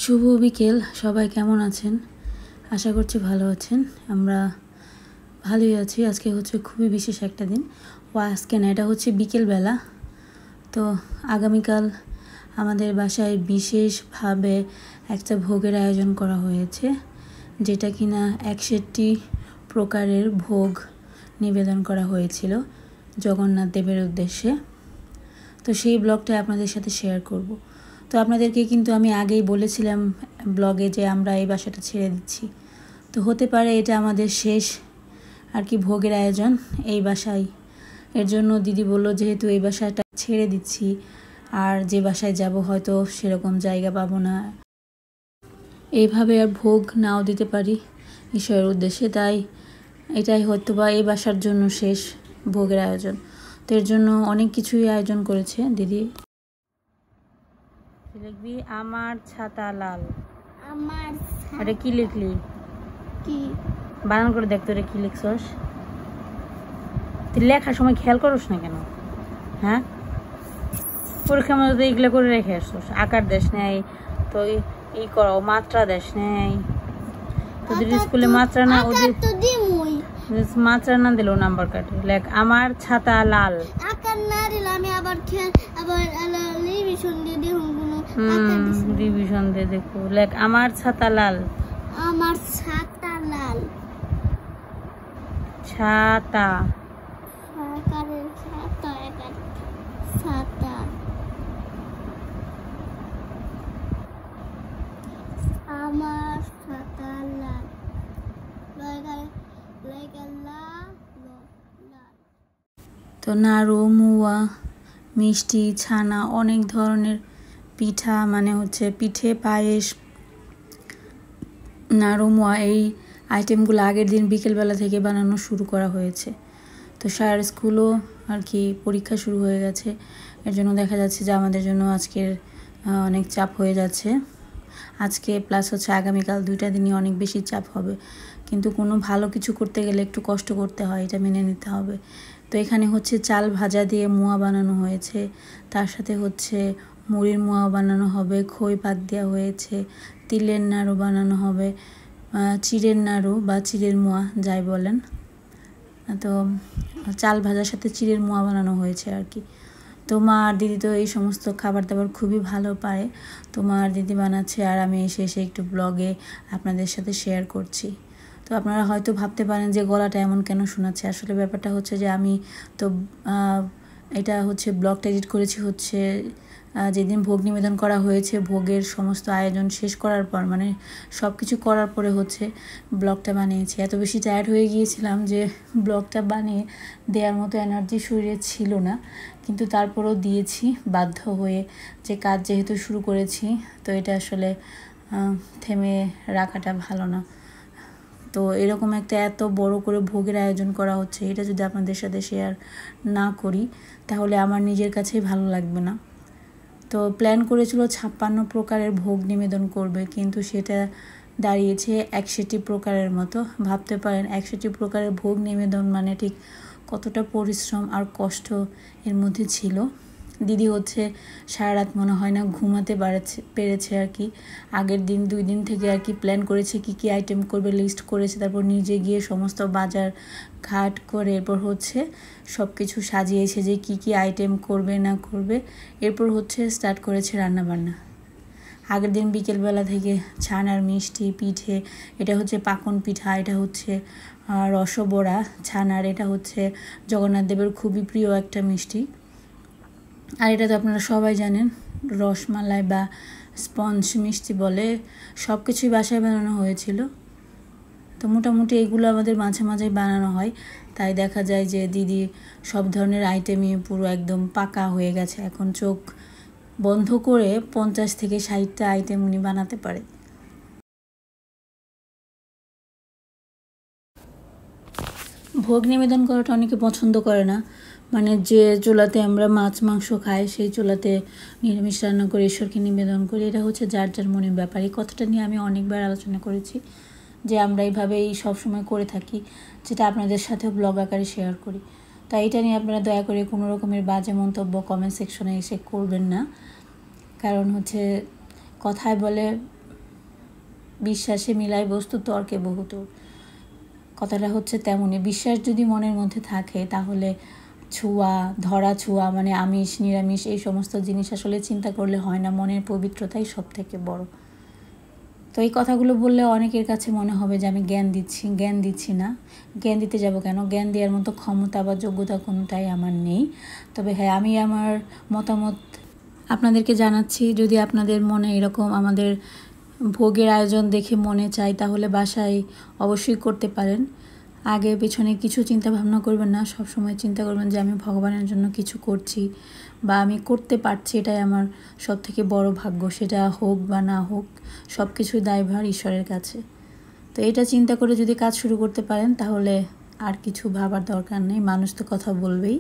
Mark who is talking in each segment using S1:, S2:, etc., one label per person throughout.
S1: শুভ বিকেল। সবাই কেমন আছেন? আশা করছি ভালো আছেন। আমরা ভালোই আছি। আজকে হচ্ছে খুবই বিশেষ একটা দিন। আজকে না, এটা হচ্ছে বিকেলবেলা। তো আগামীকাল আমাদের বাসায় বিশেষভাবে একটা ভোগের আয়োজন করা হয়েছে, যেটা কিনা 61 প্রকারের ভোগ নিবেদন করা হয়েছিল জগন্নাথ দেবের উদ্দেশ্যে। তো সেই ব্লগটা আপনাদের সাথে শেয়ার করব। তো আপনাদেরকে কিন্তু আমি আগেই বলেছিলাম ব্লগে যে আমরা এই বাসাটা ছেড়ে দিচ্ছি। তো হতে পারে এটা আমাদের শেষ আর কি ভোগের আয়োজন এই বাসায়। এর জন্য দিদি বলল, যেহেতু এই বাসাটা ছেড়ে দিচ্ছি আর যে বাসায় যাব হয়তো সেরকম জায়গা পাবো না, এইভাবে আর ভোগ নাও দিতে পারি ঈশ্বরের উদ্দেশ্যে, তাই এটাই হয়তো বা এই বাসার জন্য শেষ ভোগের আয়োজন। তো এর জন্য অনেক কিছুই আয়োজন করেছে দিদি। লিখবি আমার ছাতা লাল।
S2: আমার
S1: আরে কি লিখলি?
S2: কি
S1: বানান করে দেখ তোরে কি লিখছস। তুই লেখার সময় খেয়াল করস না কেন? হ্যাঁ, পরীক্ষার মধ্যে এগুলো করে রেখে আসছস। আকার দেশ নেই তো এই করো, মাত্রা দেশ নেই তোদের স্কুলে মাত্রা না, ওদের মাত্রা না দিল নাম্বার কাটে। লেখ আমার ছাতা লাল।
S2: আকার না দিলে আমি আবার রিভিশন দিয়ে দিই।
S1: রিভিশন দিয়ে দেখো। লেখ আমার ছাতা লাল।
S2: আমার ছাতা লাল।
S1: ছাতা
S2: সরকারের ছাতা, ছাতা আমার ছাতা লাল।
S1: তো নাড়ু, মুয়া, মিষ্টি, ছানা, অনেক ধরনের পিঠা, মানে হচ্ছে পিঠে, পায়েস, নাড়ু, মুয়া, এই আইটেমগুলো আগের দিন বিকেলবেলা থেকে বানানো শুরু করা হয়েছে। তো স্যার স্কুলও আর কি পরীক্ষা শুরু হয়ে গেছে, এর জন্য দেখা যাচ্ছে যে আমাদের জন্য আজকের অনেক চাপ হয়ে যাচ্ছে। আজকে প্লাস হচ্ছে আগামীকাল, দুইটা দিনই অনেক বেশি চাপ হবে। কিন্তু কোনো ভালো কিছু করতে গেলে একটু কষ্ট করতে হয়, এটা মেনে নিতে হবে। তো এখানে হচ্ছে চাল ভাজা দিয়ে মোয়া বানানো হয়েছে, তার সাথে হচ্ছে মুড়ির মোয়া বানানো হবে, খই পাক দেওয়া হয়েছে, তিলের নাড়ু বানানো হবে, চিড়ের নাড়ু বা চিড়ের মোয়া যাই বলেন। তো চাল ভাজার সাথে চিড়ের মোয়া বানানো হয়েছে আর কি। তো মা আর দিদি তো এই সমস্ত খাবার দাবার খুবই ভালো পারে। তো মা আর দিদি বানাচ্ছে আর আমি এসে এসে একটু ব্লগে আপনাদের সাথে শেয়ার করছি। তো আপনারা হয়তো ভাবতে পারেন যে গলাটা এমন কেন শোনাচ্ছে। আসলে ব্যাপারটা হচ্ছে যে আমি তো এটা হচ্ছে ব্লগটা এডিট করেছি হচ্ছে যেদিন ভোগ নিবেদন করা হয়েছে, ভোগের সমস্ত আয়োজন শেষ করার পর, মানে সব কিছু করার পরে হচ্ছে ব্লগটা বানিয়েছি। এত বেশি টায়ার্ড হয়ে গিয়েছিলাম যে ব্লগটা বানিয়ে দেওয়ার মতো এনার্জি শরীরে ছিল না, কিন্তু তারপরেও দিয়েছি বাধ্য হয়ে, যে কাজ যেহেতু শুরু করেছি তো এটা আসলে থেমে রাখাটা ভালো না। তো এরকম একটা এত বড় করে ভোগের আয়োজন করা হচ্ছে, এটা যদি আপনাদের সাথে শেয়ার না করি তাহলে আমার নিজের কাছেই ভালো লাগবে না। তো প্ল্যান করেছিল 56 প্রকারের ভোগ নিবেদন করবে, কিন্তু সেটা দাঁড়িয়েছে 61 প্রকারের মতো। ভাবতে পারেন 61 প্রকারের ভোগ নিবেদন মানে ঠিক কতটা পরিশ্রম আর কষ্ট এর মধ্যে ছিল। দিদি হচ্ছে সারা রাত মনে হয় না ঘুমাতে পেরেছে আর কি। আগের দিন 2 দিন থেকে আর কি প্ল্যান করেছে কি কি আইটেম করবে, লিস্ট করেছে, তারপর নিজে গিয়ে সমস্ত বাজার ঘাট করে এরপর হচ্ছে সব কিছু সাজিয়েছে যে কি কি আইটেম করবে না করবে। এরপর হচ্ছে স্টার্ট করেছে রান্নাবান্না। আগের দিন বিকেলবেলা থেকে ছানার মিষ্টি, পিঠে, এটা হচ্ছে পাকন পিঠা, এটা হচ্ছে রসবড়া ছানার, এটা হচ্ছে জগন্নাথ দেবের খুবই প্রিয় একটা মিষ্টি। আর এটা তো আপনারা সবাই জানেন, রসমালাই বা স্পঞ্জ মিষ্টি বলে। সব কিছুই বাসায় বানানো হয়েছিল। তো মোটামুটি এগুলো আমাদের মাঝে মাঝে বানানো হয়, তাই দেখা যায় যে দিদি সব ধরনের আইটেমই পুরো একদম পাকা হয়ে গেছে। এখন চোখ বন্ধ করে 50 থেকে 60টা আইটেম উনি বানাতে পারে। ভোগ নিবেদন করাটা অনেকে পছন্দ করে না, মানে যে চুলাতে আমরা মাছ মাংস খাই সেই চুলাতে নিরামিষ রান্না করে ঈশ্বরকে নিবেদন করি, এটা হচ্ছে যার যার মনের ব্যাপার। এই কথাটা নিয়ে আমি অনেকবার আলোচনা করেছি যে আমরা এইভাবেই সবসময় করে থাকি, যেটা আপনাদের সাথেও ব্লগ আকারে শেয়ার করি। তাই এটা নিয়ে আপনারা দয়া করে কোনো রকমের বাজে মন্তব্য কমেন্ট সেকশনে এসে করবেন না, কারণ হচ্ছে কথায় বলে বিশ্বাসে মিলায় বস্তু তর্কে বহুতর, কথাটা হচ্ছে তেমনই। বিশ্বাস যদি মনের মধ্যে থাকে তাহলে ছোঁয়া, ধরা ছোঁয়া মানে আমিষ নিরামিষ এই সমস্ত জিনিস আসলে চিন্তা করলে হয় না, মনের পবিত্রতাই সব থেকে বড়। তো এই কথাগুলো বললে অনেকের কাছে মনে হবে যে আমি জ্ঞান দিচ্ছি না। জ্ঞান দিতে যাব কেন? জ্ঞান দেওয়ার মতো ক্ষমতা বা যোগ্যতা কোনোটাই আমার নেই। তবে হ্যাঁ, আমি আমার মতামত আপনাদেরকে জানাচ্ছি। যদি আপনাদের মনে এরকম আমাদের ভোগের আয়োজন দেখে মনে চাই তাহলে বাসায় অবশ্যই করতে পারেন। আগে পেছনে কিছু চিন্তা ভাবনা করবেন না, সবসময় চিন্তা করবেন যে আমি ভগবানের জন্য কিছু করছি বা আমি করতে পারছি, এটাই আমার সব থেকে বড় ভাগ্য। সেটা হোক বা না হোক, সব কিছুই দায়ভার ঈশ্বরের কাছে। তো এটা চিন্তা করে যদি কাজ শুরু করতে পারেন তাহলে আর কিছু ভাবার দরকার নেই। মানুষ তো কথা বলবেই,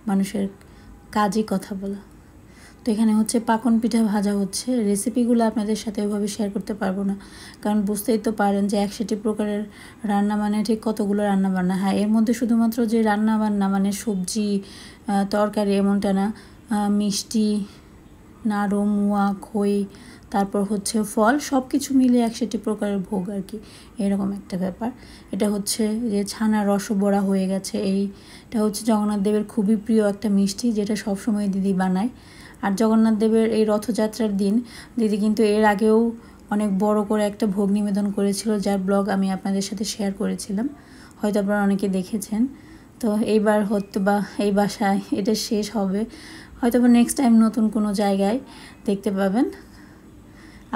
S1: মানুষের কাজই কথা বলা। তো এখানে হচ্ছে পাকন পিঠা ভাজা হচ্ছে। রেসিপিগুলো আপনাদের সাথে ওইভাবে শেয়ার করতে পারবো না, কারণ বুঝতেই তো পারেন যে 61 প্রকারের রান্না মানে ঠিক কতগুলো রান্না বান্না। হ্যাঁ, এর মধ্যে শুধুমাত্র যে রান্না বান্না মানে সবজি তরকারি এমনটা না, মিষ্টি, নাড়ু, মুয়া, খই, তারপর হচ্ছে ফল, সব কিছু মিলে 61 প্রকারের ভোগ আর কি, এরকম একটা ব্যাপার। এটা হচ্ছে যে ছানা রসবড়া হয়ে গেছে। এইটা হচ্ছে জগন্নাথ দেবের খুবই প্রিয় একটা মিষ্টি, যেটা সবসময় দিদি বানায়। আর জগন্নাথ দেবের এই রথযাত্রার দিন দিদি কিন্তু এর আগেও অনেক বড় করে একটা ভোগ নিবেদন করেছিল, যার ব্লগ আমি আপনাদের সাথে শেয়ার করেছিলাম, হয়তো আপনারা অনেকে দেখেছেন। তো এইবার হয়তো বা এই বাসায় এটা শেষ হবে, হয়তো বা নেক্সট টাইম নতুন কোনো জায়গায় দেখতে পাবেন।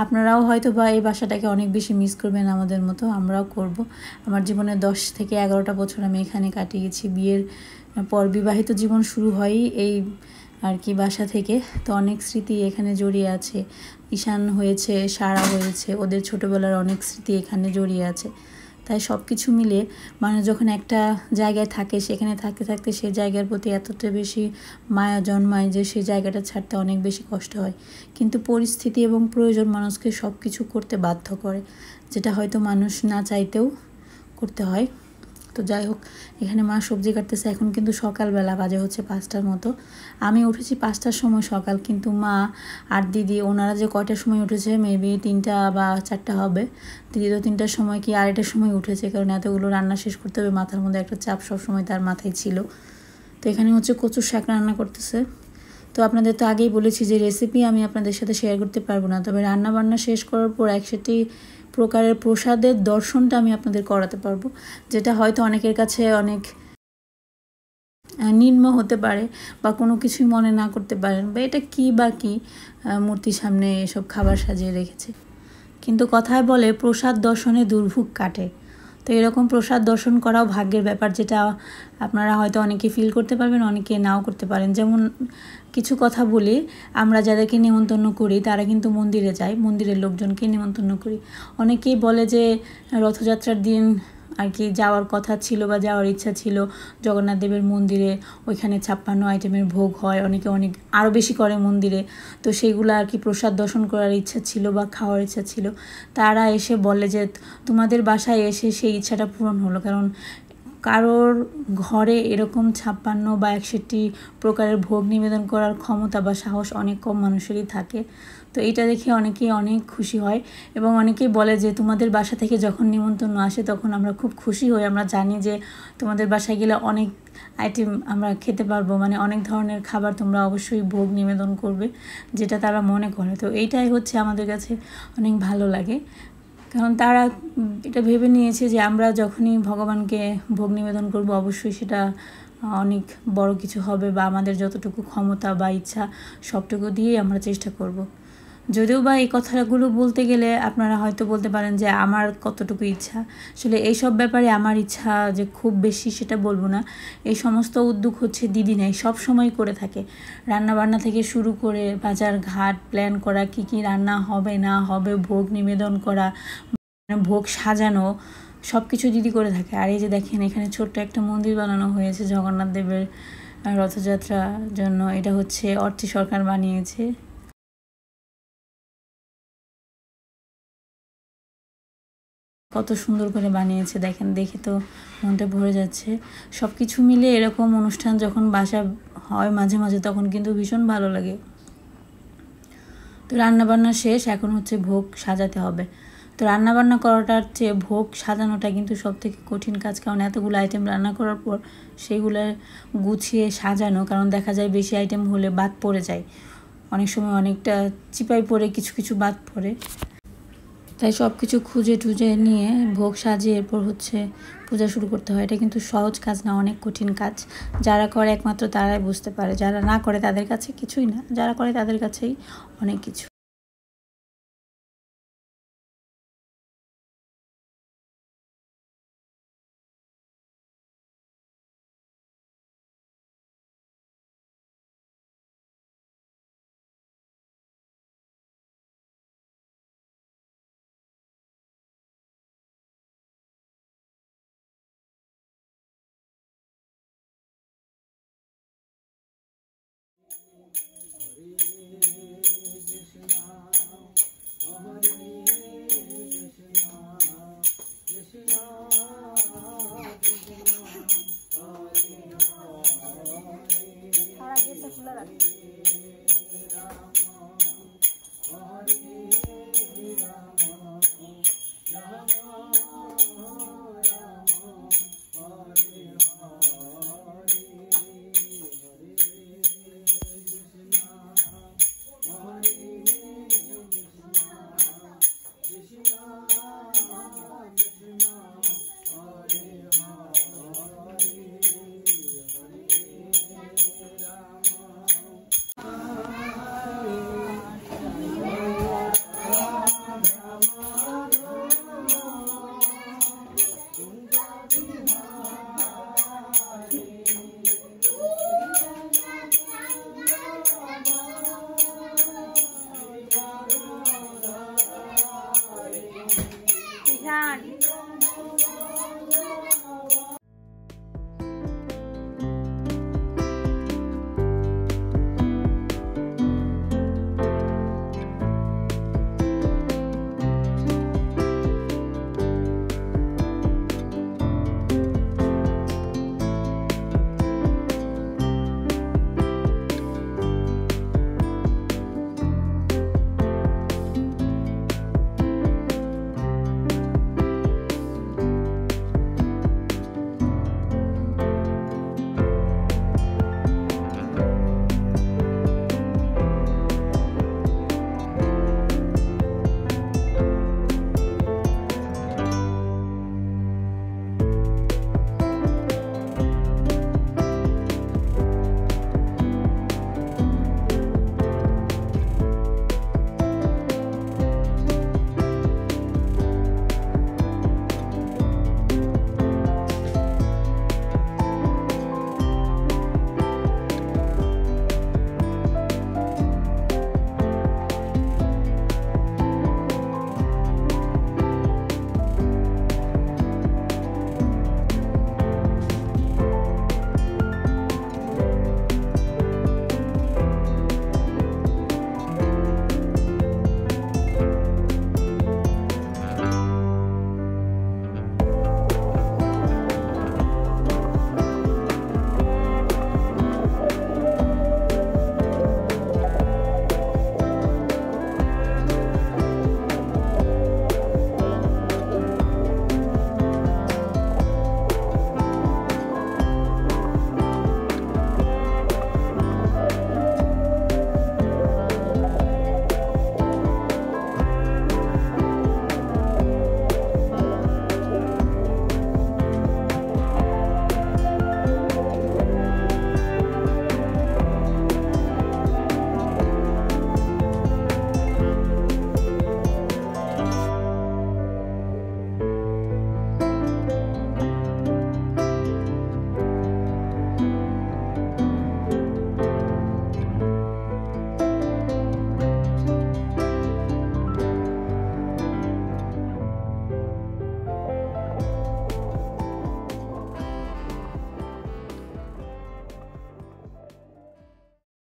S1: আপনারাও হয়তো বা এই বাসাটাকে অনেক বেশি মিস করবেন আমাদের মতো, আমরাও করব। আমার জীবনে 10 থেকে 11টা বছর আমি এখানে কাটিয়েছি। বিয়ের পর বিবাহিত জীবন শুরু হয় এই আর কি বাসা থেকে। তো অনেক স্মৃতি এখানে জড়িয়ে আছে। ঈশান হয়েছে, সারা হয়েছে, ওদের ছোটোবেলার অনেক স্মৃতি এখানে জড়িয়ে আছে। তাই সব কিছু মিলে মানুষ যখন একটা জায়গায় থাকে, সেখানে থাকতে থাকতে সেই জায়গার প্রতি এতটা বেশি মায়া জন্মায় যে সেই জায়গাটা ছাড়তে অনেক বেশি কষ্ট হয়। কিন্তু পরিস্থিতি এবং প্রয়োজন মানুষকে সব কিছু করতে বাধ্য করে, যেটা হয়তো মানুষ না চাইতেও করতে হয়। তো যাই হোক, এখানে মা সবজি কাটতেছে। এখন কিন্তু সকালবেলা, বাজে হচ্ছে 5টার মতো। আমি উঠেছি 5টার সময় সকাল, কিন্তু মা আর দিদি ওনারা যে কয়টার সময় উঠেছে, মেবি 3টা বা 4টা হবে। দিদি তো 3টার সময় কি 2:30টার সময় উঠেছে, কারণ এতগুলো রান্না শেষ করতে হবে। মাথার মধ্যে একটা চাপ সবসময় তার মাথায় ছিল। তো এখানে হচ্ছে কচুর শাক রান্না করতেছে। তো আপনাদের তো আগেই বলেছি যে রেসিপি আমি আপনাদের সাথে শেয়ার করতে পারবো না, তবে রান্না বান্না শেষ করার পর 61 প্রকারের প্রসাদের দর্শনটা আমি আপনাদের করাতে পারবো, যেটা হয়তো অনেকের কাছে অনেক নিম্ন হতে পারে বা কোনো কিছুই মনে না করতে পারেন, বা এটা কী বা কী মূর্তির সামনে এসব খাবার সাজিয়ে রেখেছে। কিন্তু কথায় বলে প্রসাদ দর্শনে দুর্ভোগ কাটে। তো এরকম প্রসাদ দর্শন করাও ভাগ্যের ব্যাপার, যেটা আপনারা হয়তো অনেকে ফিল করতে পারবেন, অনেকে নাও করতে পারেন। যেমন কিছু কথা বলি, আমরা যাদেরকে নিমন্ত্রণ করি তারা কিন্তু মন্দিরে যায়, মন্দিরের লোকজনকে নিমন্ত্রণ করি। অনেকেই বলে যে রথযাত্রার দিন আর কি যাওয়ার কথা ছিল বা যাওয়ার ইচ্ছা ছিল জগন্নাথ দেবের মন্দিরে, ওইখানে 56 আইটেমের ভোগ হয়, অনেকে অনেক আরও বেশি করে মন্দিরে। তো সেইগুলো আর কি প্রসাদ দর্শন করার ইচ্ছা ছিল বা খাওয়ার ইচ্ছা ছিল। তারা এসে বলে যে তোমাদের বাসায় এসে সেই ইচ্ছাটা পূরণ হলো, কারণ কারোর ঘরে এরকম 56 বা 61 প্রকারের ভোগ নিবেদন করার ক্ষমতা বা সাহস অনেক কম মানুষেরই থাকে। তো এইটা দেখে অনেকেই অনেক খুশি হয় এবং অনেকেই বলে যে তোমাদের বাসা থেকে যখন নিমন্ত্রণ আসে তখন আমরা খুব খুশি হই, আমরা জানি যে তোমাদের বাসায় গেলে অনেক আইটেম আমরা খেতে পারবো, মানে অনেক ধরনের খাবার তোমরা অবশ্যই ভোগ নিবেদন করবে, যেটা তারা মনে করে। তো এইটাই হচ্ছে আমাদের কাছে অনেক ভালো লাগে, কারণ তারা এটা ভেবে নিয়েছে যে আমরা যখনই ভগবানকে ভোগ নিবেদন করব অবশ্যই সেটা অনেক বড় কিছু হবে, বা আমাদের যতটুকু ক্ষমতা বা ইচ্ছা সবটুকু দিয়েই আমরা চেষ্টা করব। যদিও বা এই কথাগুলো বলতে গেলে আপনারা হয়তো বলতে পারেন যে আমার কতটুকু ইচ্ছা, আসলে এইসব ব্যাপারে আমার ইচ্ছা যে খুব বেশি সেটা বলবো না। এই সমস্ত উদ্যোগ হচ্ছে দিদি নেই, সব সময় করে থাকে। রান্নাবান্না থেকে শুরু করে বাজার ঘাট প্ল্যান করা, কি কি রান্না হবে না হবে, ভোগ নিবেদন করা, ভোগ সাজানো, সব কিছু দিদি করে থাকে। আর এই যে দেখেন এখানে ছোট্ট একটা মন্দির বানানো হয়েছে জগন্নাথ দেবের রথযাত্রার জন্য। এটা হচ্ছে অর্থী সরকার বানিয়েছে। কত সুন্দর করে বানিয়েছে দেখেন, দেখে তো মনটা ভরে যাচ্ছে। সব কিছু মিলে এরকম অনুষ্ঠান যখন বাসা হয় মাঝে মাঝে তখন কিন্তু ভীষণ ভালো লাগে। তো রান্নাবান্না শেষ, এখন হচ্ছে ভোগ সাজাতে হবে। তো রান্নাবান্না করাটার চেয়ে ভোগ সাজানোটা কিন্তু সবথেকে কঠিন কাজ, কারণ এতগুলো আইটেম রান্না করার পর সেইগুলো গুছিয়ে সাজানো, কারণ দেখা যায় বেশি আইটেম হলে বাদ পড়ে যায়, অনেক সময় অনেকটা চিপাই পড়ে কিছু কিছু বাদ পড়ে। তাই সব কিছু খুঁজে টুজে নিয়ে ভোগ সাজিয়ে এরপর পূজা শুরু করতে হয়। এটা কিন্তু সহজ কাজ না, অনেক কঠিন কাজ। যারা করে একমাত্র তারাই বুঝতে পারে, যারা না করে তাদের কাছে কিছুই না, যারা করে তাদের কাছেই অনেক কিছু।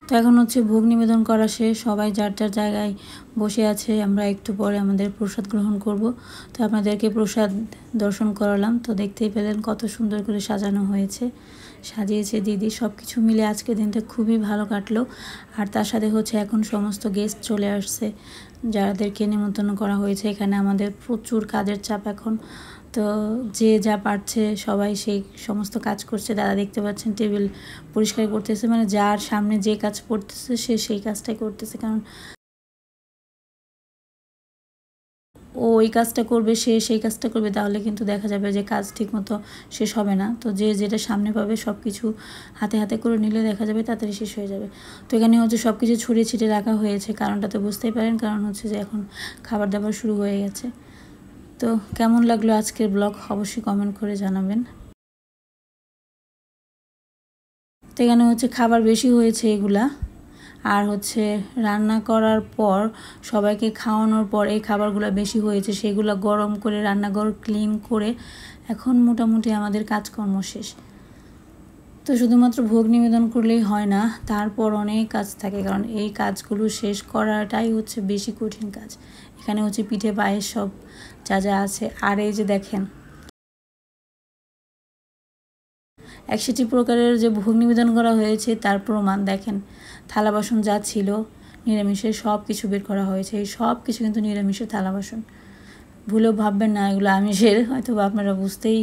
S1: তো এখন ভোগ নিবেদন করা শেষ, সবাই যার যার জায়গায় বসে আছে। আমরা একটু পরে আমাদের প্রসাদ গ্রহণ করব। তো আপনাদেরকে প্রসাদ দর্শন করালাম, তো দেখতেই পেলেন কত সুন্দর করে সাজানো হয়েছে। সাজিয়েছে দিদি। সব কিছু মিলে আজকের দিনটা খুবই ভালো কাটলো। আর তার সাথে হচ্ছে এখন সমস্ত গেস্ট চলে আসছে যাদেরকে নিমন্ত্রণ করা হয়েছে। এখানে আমাদের প্রচুর কাজের চাপ এখন, তো যে যা পারছে সবাই সেই সমস্ত কাজ করছে। দাদা দেখতে পাচ্ছেন টেবিল পরিষ্কার করতেছে, মানে যার সামনে যে কাজ পড়তেছে সে সেই কাজটাই করতেছে, কারণ ও ওই কাজটা করবে, সে সেই কাজটা করবে, তাহলে কিন্তু দেখা যাবে যে কাজ ঠিকমতো শেষ হবে না। তো যে যেটা সামনে পাবে সব কিছু হাতে হাতে করে নিলে দেখা যাবে তাড়াতাড়ি শেষ হয়ে যাবে। তো এখানে হচ্ছে সব কিছু ছড়িয়ে ছিটিয়ে রাখা হয়েছে, কারণটা তো বুঝতেই পারেন, কারণ হচ্ছে যে এখন খাবার দাবার শুরু হয়ে গেছে। তো কেমন লাগলো আজকের ব্লগ অবশ্যই কমেন্ট করে জানাবেন। তো এখানে হচ্ছে খাবার বেশি হয়েছে এগুলা, আর হচ্ছে রান্না করার পর সবাইকে খাওয়ানোর পর এই খাবারগুলো বেশি হয়েছে, সেগুলো গরম করে রান্নাঘর ক্লিন করে এখন মোটামুটি আমাদের কাজকর্ম শেষ। তো শুধুমাত্র ভোগ নিবেদন করলেই হয় না, তারপর অনেক কাজ থাকে, কারণ এই কাজগুলো শেষ করাটাই হচ্ছে বেশি কঠিন কাজ। এখানে হচ্ছে পিঠে পায়েস সব যা যা আছে। আর এই যে দেখেন 61 প্রকারের যে ভোগ নিবেদন করা হয়েছে তার প্রমাণ দেখেন। থালা বাসন যা ছিল নিরামিষের সব কিছু বের করা হয়েছে। এই সব কিছু কিন্তু নিরামিষের থালা বাসন, ভুলেও ভাববেন না এগুলো আমিষের। হয়তো আপনারা বুঝতেই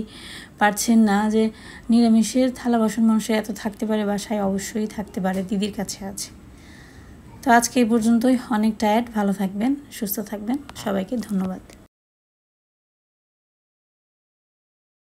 S1: পারছেন না যে নিরামিষের থালা বাসন মানুষের এত থাকতে পারে বাসায়, অবশ্যই থাকতে পারে, দিদির কাছে আছে। তো আজকে এই পর্যন্তই, অনেক টায়ার্ড। ভালো থাকবেন, সুস্থ থাকবেন, সবাইকে ধন্যবাদ।